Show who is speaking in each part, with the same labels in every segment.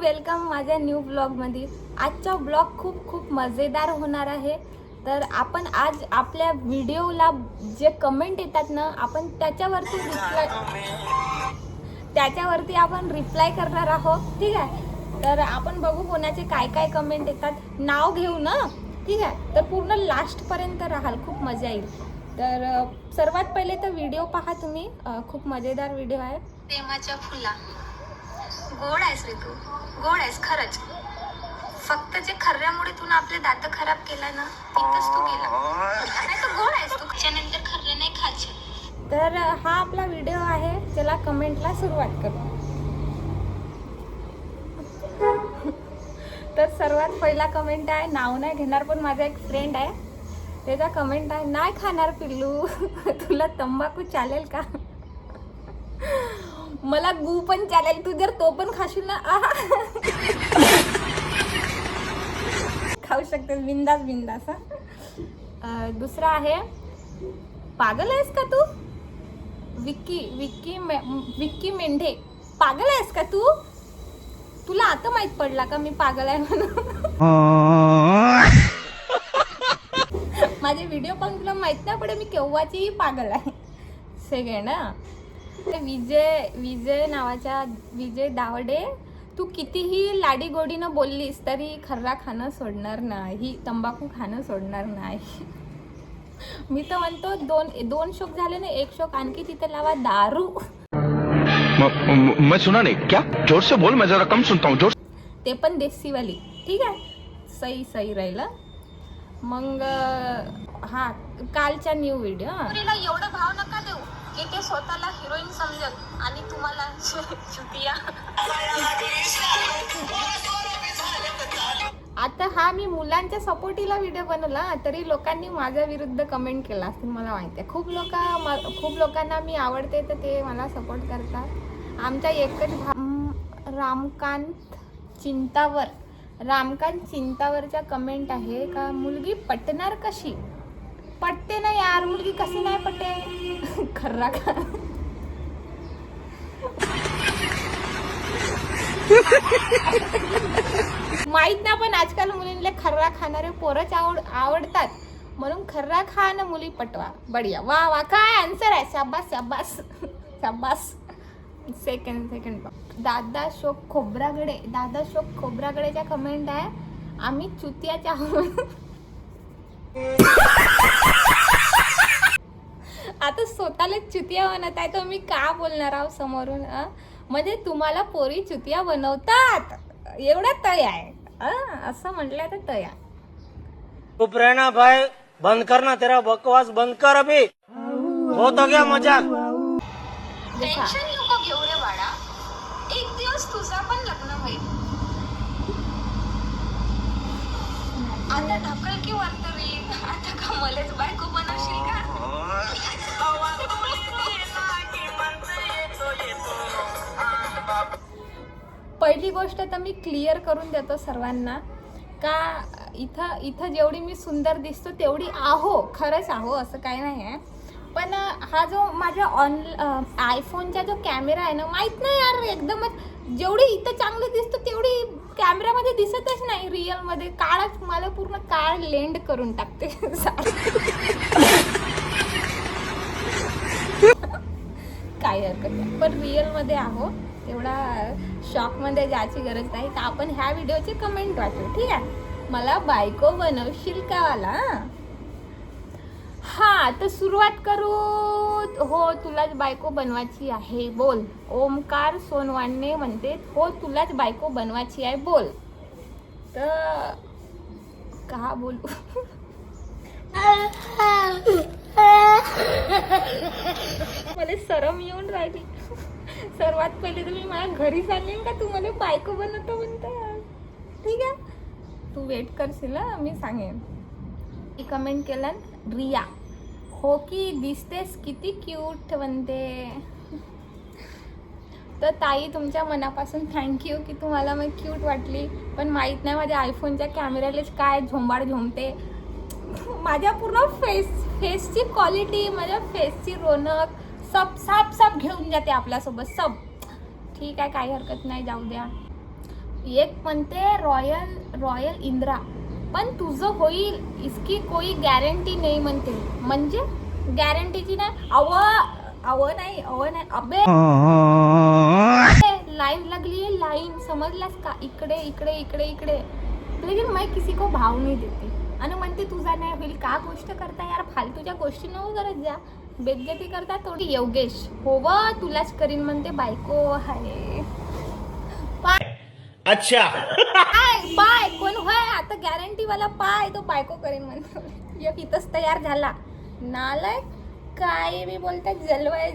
Speaker 1: Welcome माझ्या new ब्लॉगमध्ये। आजचा ब्लॉग खूप मजेदार होणार आहे। तर आपण आज आपल्या व्हिडिओला जे कमेंट येतात ना, आपण त्याच्यावरती आपण रिप्लाय करणार आहोत, ठीक आहे। तर आपण बघू कोणाचे काय कमेंट येतात, नाव घेऊ ना, ठीक आहे। तर पूर्ण लास्ट पर्यंत राहाल, खूप मजा येईल। तर सर्वात पहिले तर व्हिडिओ पहा तुम्ही, खूप मजेदार व्हिडिओ आहे।
Speaker 2: प्रेमाच्या फुला, गोड आहेस रे तू, गोड आहेस खरंच। फक्त जे खर्ऱ्यामुळे तू आपले दात खराब केला ना, तिथंच तू गेला। नाही तर गोड आहेस तू, त्याच्यानंतर खर्र नाही खायचे।
Speaker 1: तर हा आपला व्हिडिओ आहे, चला कमेंटला सुरुवात करू। तर सर्वात पहिला कमेंट आहे, नाव नाही घेणार पण माझा एक फ्रेंड आहे, त्याचा कमेंट आहे, नाही खाणार पिल्लू, तुला तंबाखू चालेल का? मला गू पण चालेल, तू जर तो पण खाशील ना, खाऊ शकते बिंदास। दुसरा आहे, पागल आहेस का तू? विक्की मेंढे, पागल आहेस का तू? तुला आता माहित पडला का मी पागल आहे म्हणून? माझे व्हिडिओ पण तुला माहित नाही पडे मी केव्हाची पागल आहे। सेकंड विजय नावाच्या विजय दावडे, तू कितीही लाडी गोडीनं बोललीस तरी खर्रा खाणं सोडणार नाही, तंबाखू खाणं सोडणार नाही। मी तर म्हणतो दोन शोक झाले ना, एक शोक आणखी तिथे लावा, दारू।
Speaker 3: मैं सुना नहीं, क्या जोर से बोल, मैं जरा कम सुनता हूँ, जोर।
Speaker 1: ते पण देसी वाली, ठीक आहे, सही राहिलं। मग हा कालचा न्यू व्हिडिओ,
Speaker 2: पुरीला एवढं भाव नका देऊ की ते स्वतःला हिरोईन समजल आणि तुम्हाला चुतिया।
Speaker 1: आता हा मी मुलांच्या सपोर्टीला व्हिडिओ बनवला तरी लोकांनी माझ्या विरुद्ध कमेंट केला असतील, मला माहिती आहे। खूप लोकांना मी आवडते तर ते मला सपोर्ट करतात। आमच्या एकच रामकांत चिंतावरच्या कमेंट आहे का, मुलगी पटणार कशी? पटते ना यार, मुलगी कशी नाही पटे, खर्रा खा। माहित ना, पण आजकाल मुलींना खर्रा खाणारे पोरच आवडतात, म्हणून खर्रा खा ना मुली पटवा। बढिया, वा काय आन्सर आहे, शाबास। सेकंड दादा शोक खोब्रागडेच्या कमेंट आहे, आम्ही चुतियाच्या आहोत। आता स्वतःला चुतिया बनत आहे तर मी का बोलणार आहोत समोरून? म्हणजे तुम्हाला पोरी चुतिया बनवतात एवढं तय आहे, असं म्हटलं तर तय आहे।
Speaker 4: चुप रहना भाई, बंद करना, तेरा बकवास बंद कर अभी, बहुत हो गया मजाक।
Speaker 2: टेन्शन नको घेऊ रे बाळा, एक दिवस तुझा पण लग्न होईल। आता ढकल की वरतरी, आता का मलाच बायको बनवशील का?
Speaker 1: पहिली गोष्ट तर मी क्लिअर करून देतो सर्वांना का इथं जेवढी मी सुंदर दिसतो तेवढी खरंच आहो, असं काही नाही आहे। पण हा जो माझ्या आयफोनचा जो कॅमेरा आहे ना, माहित नाही यार, एकदमच जेवढी इथं चांगलं दिसतो तेवढी कॅमेरामध्ये दिसतच नाही, रिअल मध्ये काळच, मला पूर्ण काळ लेंड करून टाकते। काय हरकत नाही, पण रिअल मध्ये आहो, एवढा शॉक मध्ये जायची गरज नाही। तर आपण ह्या व्हिडिओचे कमेंट वाचू, ठीक आहे। मला बायको बनवशील का वाला? हा, तर सुरुवात करू। हो, तुलाच बायको बनवायची आहे, बोल। ओमकार सोनवाने म्हणते, हो तुलाच बायको बनवायची आहे, बोल। तर का बोलू? मला शरम येऊन राहिली। सर्वात पहिले तुम्ही मला घरी सांगेन का तू मला बायको बनवतो म्हणता, ठीक आहे, तू वेट करशील, मी सांगेन। कमेंट केलं रिया, हो की दिसतेस किती क्यूट म्हणते। तर ताई, तुमच्या मनापासून थँक्यू की तुम्हाला मग क्यूट वाटली, पण माहीत नाही माझ्या आयफोनच्या कॅमेऱ्यालाच काय झोंबते, माझ्या पूर्ण फेसची क्वालिटी, माझ्या फेसची रोनक सब घेऊन जाते आपल्यासोबत, सब। ठीक आहे, काही हरकत नाही, जाऊ द्या। एक म्हणते रॉयल इंद्रा, पण तुझं होईल इसकी कोई गॅरंटी नाही म्हणते. म्हणजे गॅरंटीची नाही. अव नाही अबे लाईन लागली आहे, लाईन समजलास का? इकडे इकडे इकडे इकडे. लेकिन मैं किसी को भाव नाही देते. आणि म्हणते तुझा नाही होईल. का गोष्ट करता यार, फालतूच्या गोष्टी नको करत जा. बेइज्जती करता थोडी. योगेश हो व तुलाच करीन म्हणते. बायको आहे
Speaker 4: अच्छा
Speaker 1: पाय कोण होय आता गॅरंटी वाला पाय तो बायको करीन म्हणतो. एक इथंच तयार झाला नालाय. काय बी बोलतात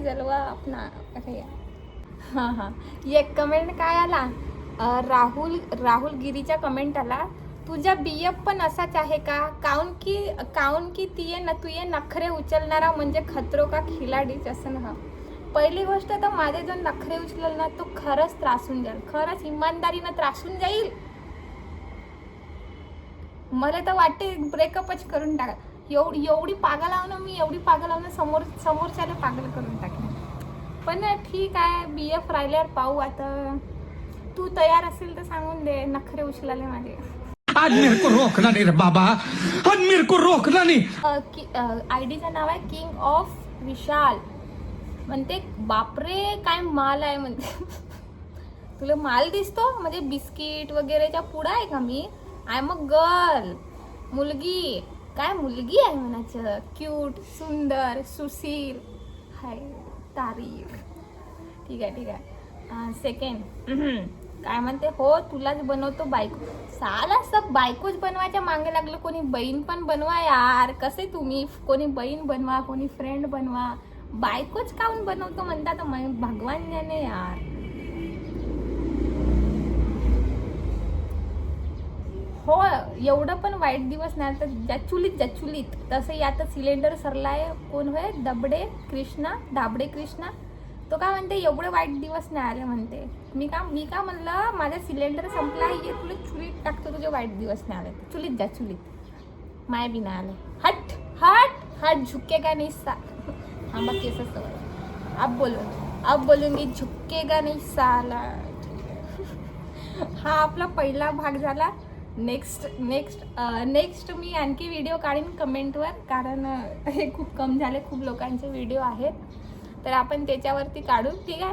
Speaker 1: जलवा अपना. अरे हां एक कमेंट काय आला, राहुल गिरीचा कमेंट आला, तुझा BF पण असाच आहे का? काऊन की तुये नखरे उचलणारा म्हणजे खतरो का खिलाडीच असं ना. पहिली गोष्ट तर माझे जर नखरे उचलल ना तो खरंच त्रासून जाईल. खरंच इमानदारीनं त्रासून जाईल. मला तर वाटते ब्रेकअपच करून टाका. एवढी पागल आहो ना मी. एवढी पागल आहो ना समोरच्याला पागल करून टाकेन. पण ठीक आहे BF राहिल्यावर पाहू. आता तू तयार असेल तर सांगून दे. नखरे उचलाले माझे.
Speaker 3: आज मेरे को रोकना नहीं रे बाबा, आज मेरे को रोकना नहीं.
Speaker 1: आयडीचं नाव आहे किंग ऑफ विशाल. म्हणते बापरे काय माल आहे म्हणते. तुला माल दिसतो म्हणजे बिस्किट वगैरेच्या पुढं आहे का मी? I am a girl. मुलगी काय मुलगी आहे म्हणायचं. क्यूट सुंदर सुशील हाय. तारीफ. ठीक आहे सेकंड काय म्हणते, हो तुलाच बनवतो बायको. साला सब बायकोच बनवायच्या मागे लागलं. कोणी बहीण पण बनवा यार. कसे तुम्ही कोणी बहीण बनवा, कोणी फ्रेंड बनवा. बायकोच काऊन बनवतो म्हणतात भगवान जाने यार. हो एवढं पण वाईट दिवस नाही तर ज्या चुलीत तसं आता सिलेंडर सरलाय. कोण होय दाबडे कृष्णा तो काय म्हणते एवढे वाईट दिवस नाही आले म्हणते. मी का म्हणलं माझा सिलेंडर संपला आहे तुला चुलीत टाकतो. तुझे वाईट दिवस नाही आले चुलीत माय बी नाही आले. हट झुकेगा नहीं सा. हाँ बाकी ऐसा सवाल अब बोलूंगी झुकेगा नहीं साला. हा आपला पहिला भाग झाला. नेक्स्ट मी आणखी व्हिडिओ काढीन कमेंटवर. कारण हे खूप कम झाले. खूप लोकांचे व्हिडिओ आहेत तर आपण त्याच्यावरती काढू. ठीक आहे.